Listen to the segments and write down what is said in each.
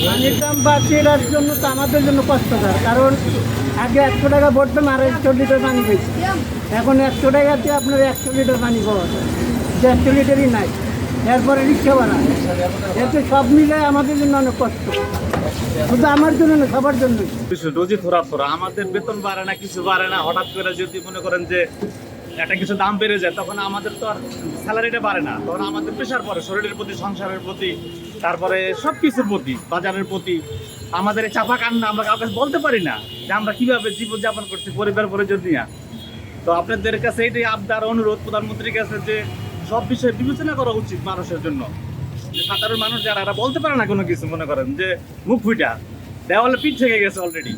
পানির দাম বাড়ছে, এটার জন্য তো আমাদের জন্য কষ্টকর। কারণ আগে 100 টাকা ভরতাম আর 100 লিটার পানি পেয়েছি, এখন 100 টাকাতে আপনার 100 লিটার পানি পাওয়া যায়, 100 লিটারই নাই। এরপরে রিক্সা ভাড়া, এতে সব মিলে আমাদের জন্য অনেক কষ্ট, শুধু আমার জন্য না, সবার জন্য। রোজই থোড়া আমাদের বেতন বাড়ে না, কিছু বাড়ে না। হঠাৎ করে যদি মনে করেন যে একটা কিছু দাম বেড়ে যায়, তখন আমাদের তো আর স্যালারিটা বাড়ে না, তখন আমাদের প্রেশার পড়ে শরীরের প্রতি, সংসারের প্রতি, তারপরে সব কিছুর প্রতি, বাজারের প্রতি। আমাদের এই চাপা কান্না আমরা কাউকে বলতে পারি না যে আমরা কিভাবে জীবনযাপন করছি পরিবার পরিজন নিয়ে। তো আপনাদের কাছে এইটাই আবদার, অনুরোধ প্রধানমন্ত্রীর কাছে যে সব বিষয়ে বিবেচনা করা উচিত মানুষের জন্য। যে সাধারণ মানুষ যারা এরা বলতে পারে না কোনো কিছু, মনে করেন যে মুখ ফুইটা দেওয়ালে পিঠ থেকে গেছে অলরেডি।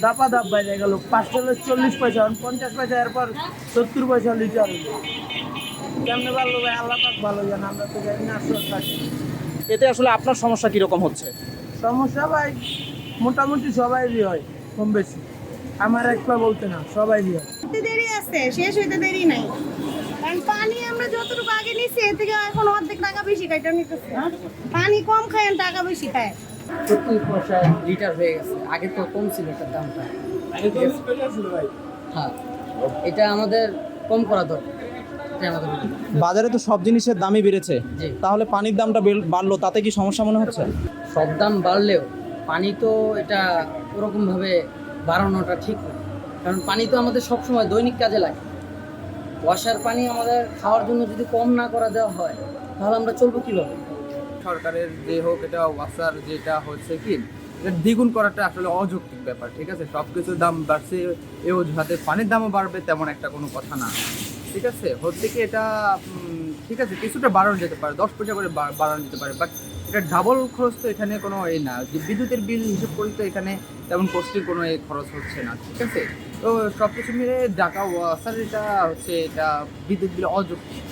দাপা দাপ বাইরে গেল, 5 টাকা 40 পয়সা, 50 পয়সা, এরপর 70 পয়সা লিটার। কেমনে ভালো ভাই, আল্লাহ পাক ভালো জানে, আমরা তো জানি না। এতে আসলে আপনার সমস্যা কিরকম হচ্ছে? সমস্যা ভাই মোটামুটি সবাইরই হয়, কম বেশি, আমার একটা বলতে না, সবাইরই হয়। দেরি আছে, শেষ হইতে দেরি নাই। কারণ পানি আমরা যতটুকু আগে নিচ্ছি এর থেকে এখন অর্ধেক টাকা বেশি খাইটা নিতেছে। পানি কম খায় আর টাকা বেশি খায়। 70 পয়সা লিটার হয়ে গেছে, আগে তো কম ছিল এটার দামটা। হ্যাঁ, এটা আমাদের কম করা দরকার। বাজারে তো সব জিনিসের দামই বেড়েছে, জি। তাহলে পানির দামটা বাড়লো, তাতে কি সমস্যা মনে হচ্ছে? সব দাম বাড়লেও পানি তো এটা ওরকমভাবে বাড়ানোটা ঠিক না, কারণ পানি তো আমাদের সবসময় দৈনিক কাজে লাগে। ওয়াসার পানি আমাদের খাওয়ার জন্য যদি কম না করা দেওয়া হয়, তাহলে আমরা চলবো কীভাবে? সরকারের যে হোক, এটা ওয়াসার যেটা হচ্ছে কি, এটা দ্বিগুণ করাটা আসলে অযৌক্তিক ব্যাপার। ঠিক আছে, সব কিছুর দাম বাড়ছে, এ অজুহাতে পানির দামও বাড়বে তেমন একটা কোনো কথা না। ঠিক আছে, হচ্ছে কি এটা ঠিক আছে, কিছুটা বাড়ানো যেতে পারে, 10 পয়সা করে বাড়ানো যেতে পারে, বাট এটা ডাবল খরচ তো এখানে কোনো এই না। যে বিদ্যুতের বিল হিসেব করি তো এখানে তেমন কষ্টের কোনো এই খরচ হচ্ছে না। ঠিক আছে, তো সব কিছু মিলে ঢাকা ওয়াসার এটা হচ্ছে, এটা বিদ্যুৎ বিল অযৌক্তিক,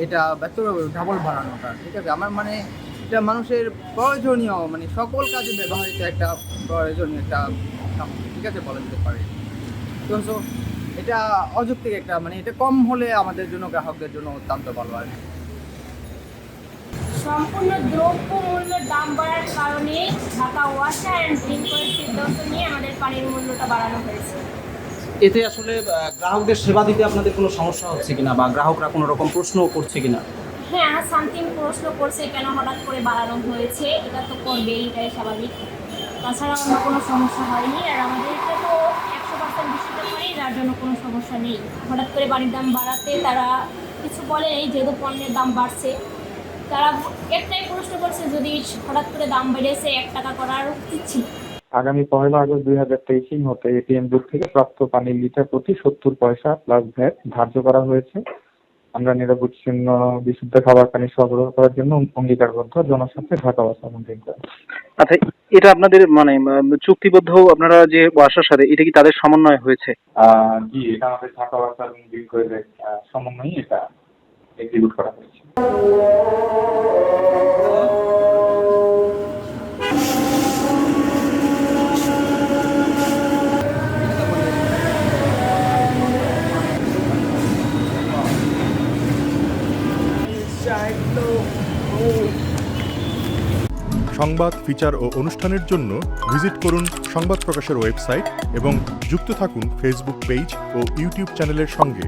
এটা এত ডাবল বাড়ানোটা। ঠিক আছে, আমার মানে এটা মানুষের প্রয়োজনীয়, মানে সকল কাজে ব্যবহৃত একটা প্রয়োজনীয় একটা, ঠিক আছে, বলা যেতে পারে। তো এটা অযৌক্তিক একটা, মানে এটা কম হলে আমাদের জন্য, গ্রাহকদের জন্য অত্যন্ত ভালো আর কি। সম্পূর্ণ দ্রব্য মূল্যের দাম বাড়ার কারণে ঢাকা ওয়াসার অ্যান্ড ড্রিঙ্কের সিদ্ধান্ত নিয়ে আমাদের পানির মূল্যটা বাড়ানো হয়েছে। এতে আসলে গ্রাহকদের সেবা দিতে আপনাদের কোনো সমস্যা হচ্ছে কিনা, বা গ্রাহকরা কোনো রকম প্রশ্ন করছে কিনা? হ্যাঁ, সামথিং প্রশ্ন করছে কেন হঠাৎ করে বাড়ানো হয়েছে, এটা তো করবেই, এটাই স্বাভাবিক। তাছাড়া অন্য কোনো সমস্যা হয়নি, আর আমাদেরকে তো 100% বিশুদ্ধ পানি, যার জন্য কোনো সমস্যা নেই। হঠাৎ করে পানির দাম বাড়াতে তারা কিছু বলে নেই, যেহেতু পণ্যের দাম বাড়ছে। তারা একটাই প্রশ্ন করছে, যদি হঠাৎ করে দাম বেড়েছে 1 টাকা করার উচিত ছিল। আগামী 1 আগস্ট 2023 হতে এটিএম বুথ থেকে প্রাপ্ত পানির লিটার প্রতি 70 পয়সা প্লাস ভ্যাট ধার্য করা হয়েছে। আমরা নিরবচ্ছিন্ন বিশুদ্ধ খাবার পানি সরবরাহ করার জন্য অঙ্গীকারবদ্ধ জনস্বার্থে ঢাকা ওয়াসা মন্ত্রী। আচ্ছা, এটা আপনাদের মানে চুক্তিবদ্ধ আপনারা যে ওয়াসার সাথে, এটা কি তাদের সমন্বয় হয়েছে? জি, এটা আমাদের ঢাকা ওয়াসা মন্ত্রী করে সমন্বয়ে এটা এক্সিকিউট করা হয়েছে। সংবাদ, ফিচার ও অনুষ্ঠানের জন্য ভিজিট করুন সংবাদ প্রকাশের ওয়েবসাইট এবং যুক্ত থাকুন ফেসবুক পেজ ও ইউটিউব চ্যানেলের সঙ্গে।